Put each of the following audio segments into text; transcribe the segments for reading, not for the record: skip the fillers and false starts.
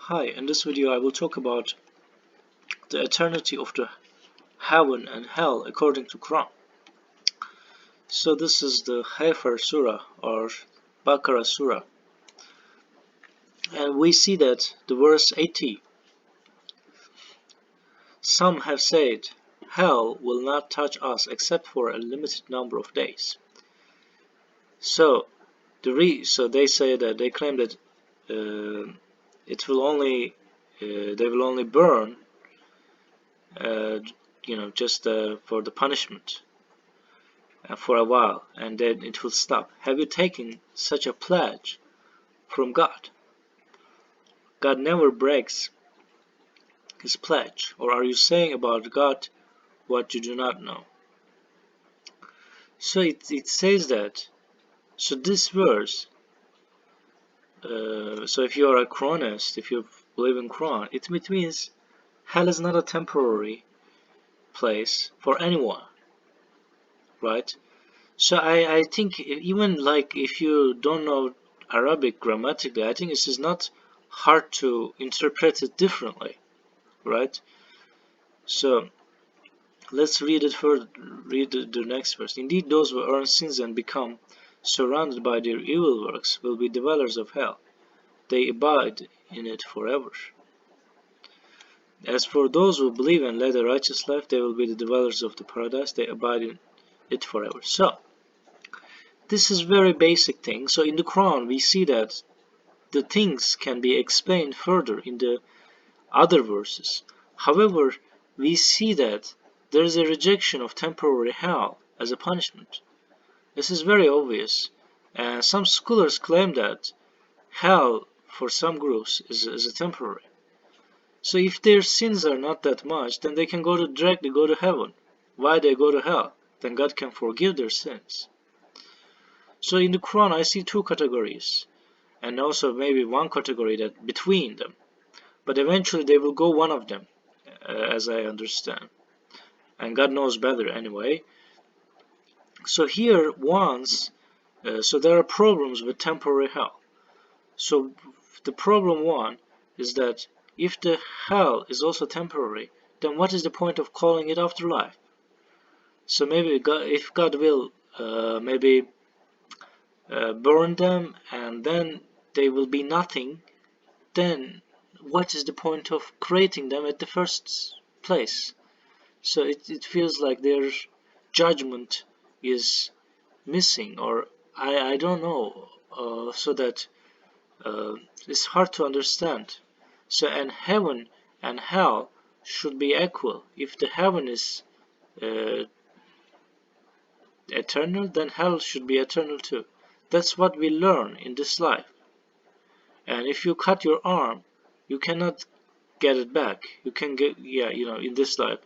Hi, in this video I will talk about the eternity of the heaven and hell according to Quran. So this is the Hafir Surah or Baqarah Surah, and we see that the verse 80. Some have said, hell will not touch us except for a limited number of days. So they say that they claim that it will only they will only burn uh, just for the punishment for a while, and then it will stop. Have you taken such a pledge from God? God never breaks his pledge. Or are you saying about God what you do not know? So it says that. So this verse, so if you are a Quranist, if you believe in Quran, it means hell is not a temporary place for anyone, right? So I think even like if you don't know Arabic grammatically, I think this is not hard to interpret it differently, right? So let's read it further. Read the next verse. Indeed, those who earn sins and become surrounded by their evil works will be dwellers of hell. They abide in it forever. As for those who believe and lead a righteous life, they will be the dwellers of the paradise. They abide in it forever. So this is very basic thing. So in the Quran, we see that the things can be explained further in the other verses. However, we see that there is a rejection of temporary hell as a punishment. This is very obvious, and some scholars claim that hell for some groups is a temporary. So if their sins are not that much, then they can directly go to heaven. Why they go to hell? Then God can forgive their sins. So in the Quran I see two categories, and also maybe one category that between them. But eventually they will go one of them, as I understand. And God knows better anyway. So here so there are problems with temporary hell. So the problem one is that if the hell is also temporary, then what is the point of calling it afterlife? So maybe if God will maybe burn them and then they will be nothing, then what is the point of creating them at the first place? So it feels like their judgment is missing, or I don't know, so that it's hard to understand. So and heaven and hell should be equal. If the heaven is uh, eternal, then hell should be eternal too. That's what we learn in this life. And if you cut your arm, you cannot get it back. You can get, yeah, in this life.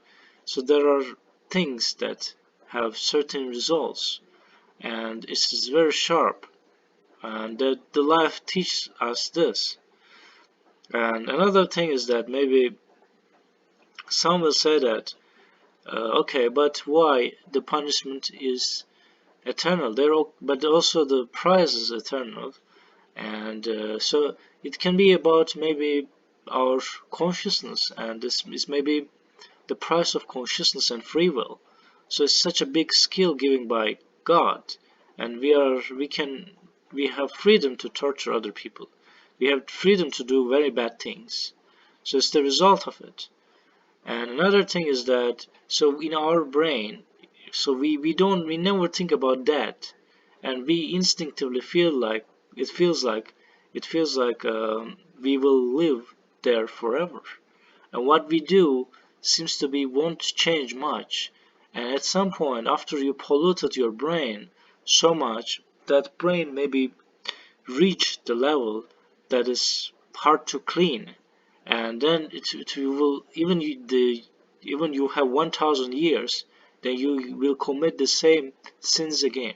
So there are things that have certain results, and it's very sharp. And the life teaches us this. And another thing is that maybe some will say that, okay, but why the punishment is eternal? But also the prize is eternal, and so it can be about maybe our consciousness, and this is maybe the price of consciousness and free will. So it's such a big skill given by God, and we have freedom to torture other people. We have freedom to do very bad things. So it's the result of it. And another thing is that so in our brain, so we never think about that, and we instinctively it feels like we will live there forever. And what we do seems to be won't change much. And at some point, after you polluted your brain so much, that brain maybe reached the level that is hard to clean, and then it will even you have 1,000 years, then you will commit the same sins again.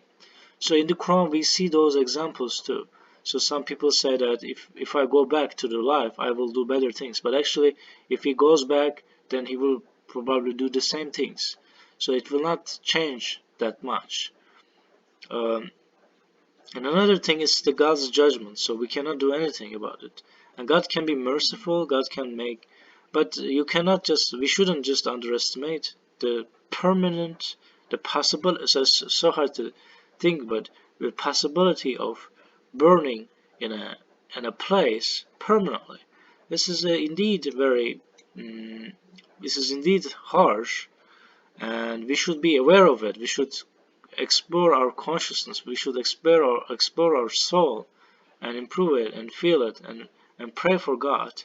So in the Quran we see those examples too. So some people say that if I go back to the life, I will do better things. But actually, if he goes back, then he will probably do the same things. So it will not change that much. Um, And another thing is the God's judgment, so we cannot do anything about it. And God can be merciful, God can make, but we shouldn't just underestimate the permanent, the possible, it's so hard to think, but the possibility of burning in a place permanently. This is indeed very, mm, this is indeed harsh, and we should be aware of it. We should explore our consciousness. We should explore our soul and improve it and feel it and pray for God,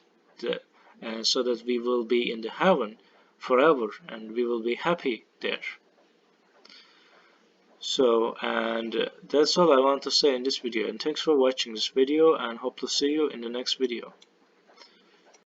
and so that we will be in the heaven forever and we will be happy there. So, and that's all I want to say in this video, and thanks for watching this video, and hope to see you in the next video.